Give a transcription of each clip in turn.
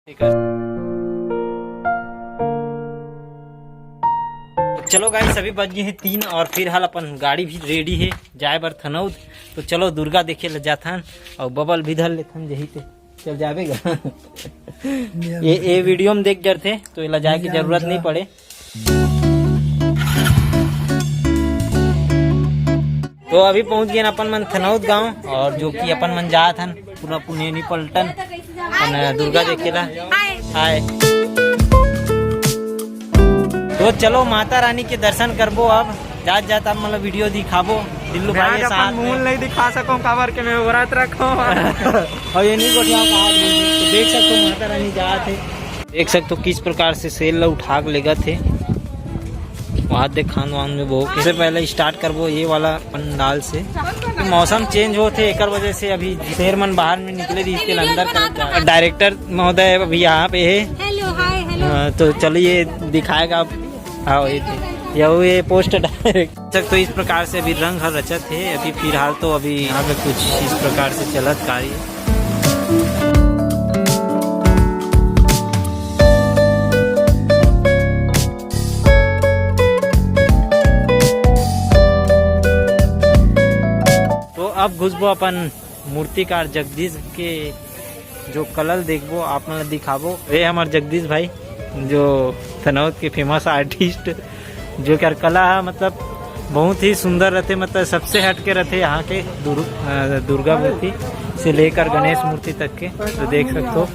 चलो गाइस सभी बज गए हैं 3 और फिर हाल अपन गाड़ी भी रेडी है जाए बर थनौद। तो चलो दुर्गा देखे ल जाथन और बबल भी धर लेथन जही पे चल जावेगा। ये वीडियो में देख जर थे तो ये जाए की जरूरत नहीं पड़े। तो अभी पहुंच गए अपन मन थनौद गांव और जो कि अपन मन जात हन पूरा पुनेनी पलटन दुर्गा देखेला। हाय तो चलो माता रानी के दर्शन करबो। अब जात जात आप मतलब वीडियो दिखाबो दिल्लू भाई के साथ मुंह नहीं दिखा सको काबर के मैं व्रत रखो और ये नहीं गोठिया तो देख सकते हो माता रानी जात है। देख सकते हो किस प्रकार से सेल ला उठा के लेगा थे वहाँ देख खान वान में बहुत। इससे पहले स्टार्ट करबो ये वाला पंडाल से। तो मौसम चेंज होते एक वजह से अभी शेर मन बाहर में निकले थी इसके अंदर। डायरेक्टर महोदय अभी यहाँ पे है तो चलिए दिखाएगा अब। हाँ ये पोस्टर डायरेक्ट तो इस प्रकार से अभी रंग हर रचत है। अभी फिलहाल तो अभी यहाँ पे कुछ इस प्रकार से चलत कार्य। अब घुसबो अपन मूर्तिकार जगदीश के जो कलर देखबो आप मन दिखाबो। वे हमारे जगदीश भाई जो थनौद के फेमस आर्टिस्ट जो क्या कला है मतलब बहुत ही सुंदर रहते। मतलब सबसे हटके रहते यहाँ के दुर्गा मूर्ति से लेकर गणेश मूर्ति तक के। तो देख सकते हो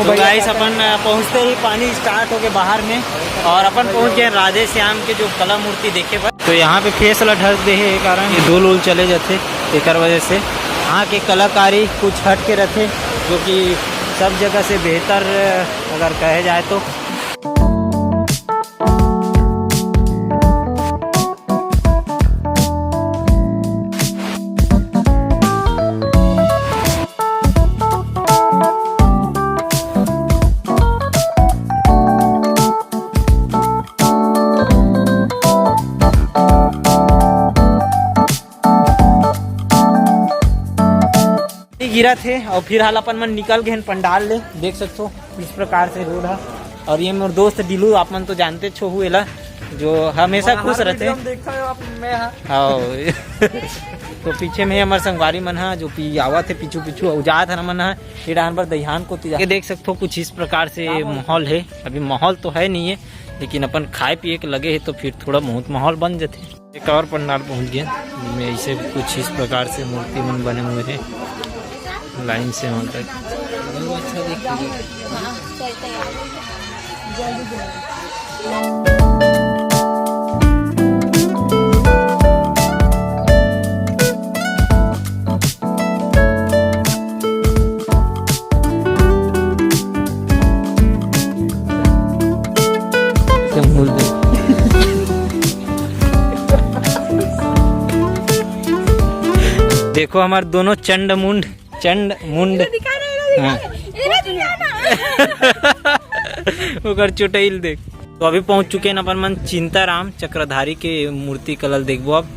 तो गाइस अपन पहुंचते ही पानी स्टार्ट हो गए बाहर में और अपन पहुंच गए राधे श्याम के जो कला मूर्ति देखे पर। तो यहाँ पे फेस ला ढक दे है कारण ये धूल उल चले जाते एक वजह से यहाँ के कलाकारी कुछ हट के रहते जो कि सब जगह से बेहतर अगर कहे जाए तो। गिरा थे और फिर हाल अपन मन निकल गए पंडाल ले। देख सकते हो इस प्रकार से रोड है और ये मेरे दोस्त दिलू आप मन तो जानते छो हुएला जो हमेशा खुश रहते। तो पीछे में हमारे संगवारी मन है जो आवा थे पीछू पीछू उजात है मन है ये डान पर दहियान को देख सकते हो कुछ इस प्रकार से माहौल है। अभी माहौल तो है नहीं है लेकिन अपन खाए पिए के लगे है तो फिर थोड़ा बहुत माहौल बन जाते। एक और पंडाल पहुँच गए ऐसे कुछ इस प्रकार से मूर्ति मन बने हुए है लाइन से वहाँ तक। देखो हमारे दोनों चंड मुंड चुटैल देख। तो अभी पहुंच चुके हैं अपन मन चिंताराम चक्रधारी के मूर्ति कलर देखबो अब।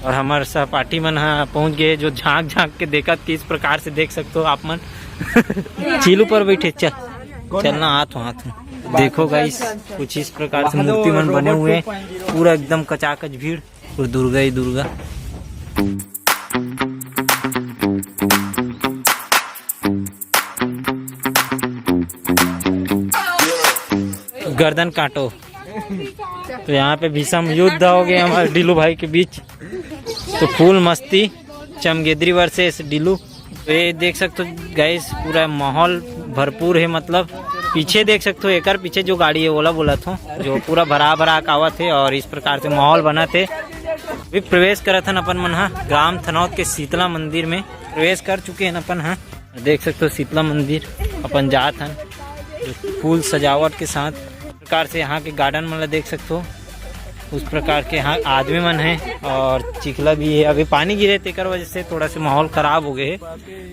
और हमारे सहपाठी मन पहुंच गए जो झांक झांक के देखा किस प्रकार से देख सकते हो आप मन। चीलू पर बैठे चलना हाथ देखो गाइस कुछ इस प्रकार से मूर्ति मन बने हुए हैं पूरा एकदम कचाकच भीड़ और दुर्गा ही दुर्गा। गर्दन काटो। तो यहाँ पे भीषम युद्ध हो गया हमारे डिलू भाई के बीच। तो फुल मस्ती चमगेदरी वर्सेस डिलू। तो ये देख सकते हो गाइस पूरा माहौल भरपूर है। मतलब पीछे देख सकते हो एक पीछे जो गाड़ी है ओला बोला था जो पूरा भरा भरा कावा थे और इस प्रकार से माहौल बना थे। अभी प्रवेश करा था अपन मन ग्राम थनौद के शीतला मंदिर में प्रवेश कर चुके हैं अपन। देख सकते हो शीतला मंदिर अपन जात हन फूल सजावट के साथ प्रकार से यहाँ के गार्डन मतलब देख सकते हो उस प्रकार के यहाँ आदमी मन है और चिखला भी है। अभी पानी गिरे तेकर वजह से थोड़ा सा माहौल खराब हो गए है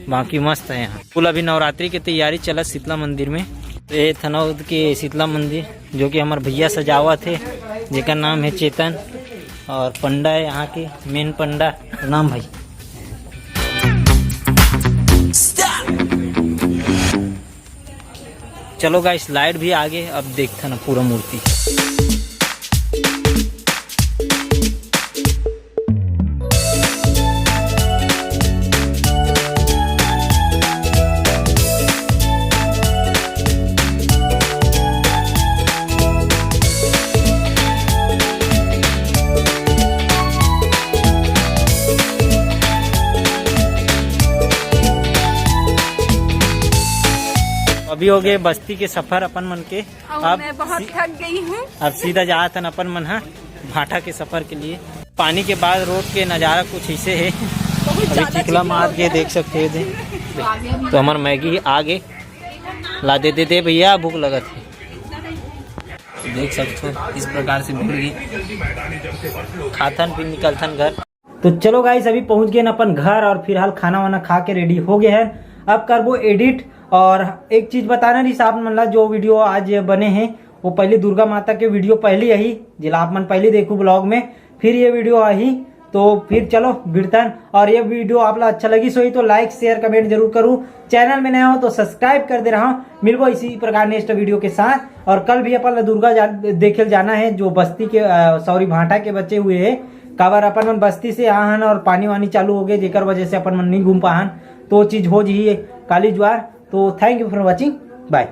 बाकी मस्त है यहाँ। फुल अभी नवरात्रि की तैयारी चला शीतला मंदिर में। ये थनौद के शीतला मंदिर जो कि हमारे भैया सजावत है, जिसका नाम है चेतन, और पंडा है यहाँ के मेन पंडा। नाम भाई चलो गाइस लाइट भी आगे अब देखता ना पूरा मूर्ति। अभी हो गए बस्ती के सफर अपन मन के। अब मैं बहुत थक गई हूँ। अब सीधा जा था अपन मन हा भाटा के सफर के लिए। पानी के बाद रोड के नज़ारा कुछ ऐसे है। अभी चिखला मार के देख सकते हैं तो हमार मैगी आगे ला दे भैया, भूख लगा थी। देख सकते हो इस प्रकार से भूल गई खाथन फिर निकलथन घर। तो चलो गाइस अभी पहुंच गए न अपन घर और फिलहाल खाना वाना खा के रेडी हो गए हैं। अब करबो एडिट। और एक चीज बताना नहीं साहब मन ला, जो वीडियो आज बने हैं वो पहले दुर्गा माता के वीडियो पहले यही जिला आप मन पहले देखो ब्लॉग में, फिर ये वीडियो आई। तो फिर चलो बिरतन। और ये वीडियो आप ला अच्छा लगी सोई तो लाइक शेयर कमेंट जरूर करूँ। चैनल में नया हो तो सब्सक्राइब कर दे रहा हूँ। मिलबो इसी प्रकार नेक्स्ट वीडियो के साथ। और कल भी अपन दुर्गा देखे जाना है, जो बस्ती के सॉरी भाटा के बचे हुए है। काबर अपन मन बस्ती से आहन और पानी वानी चालू हो गए, जेकर वजह से अपन मन नहीं घूम पाहन। तो चीज हो जी काली ज्वार। तो thank you for watching, bye.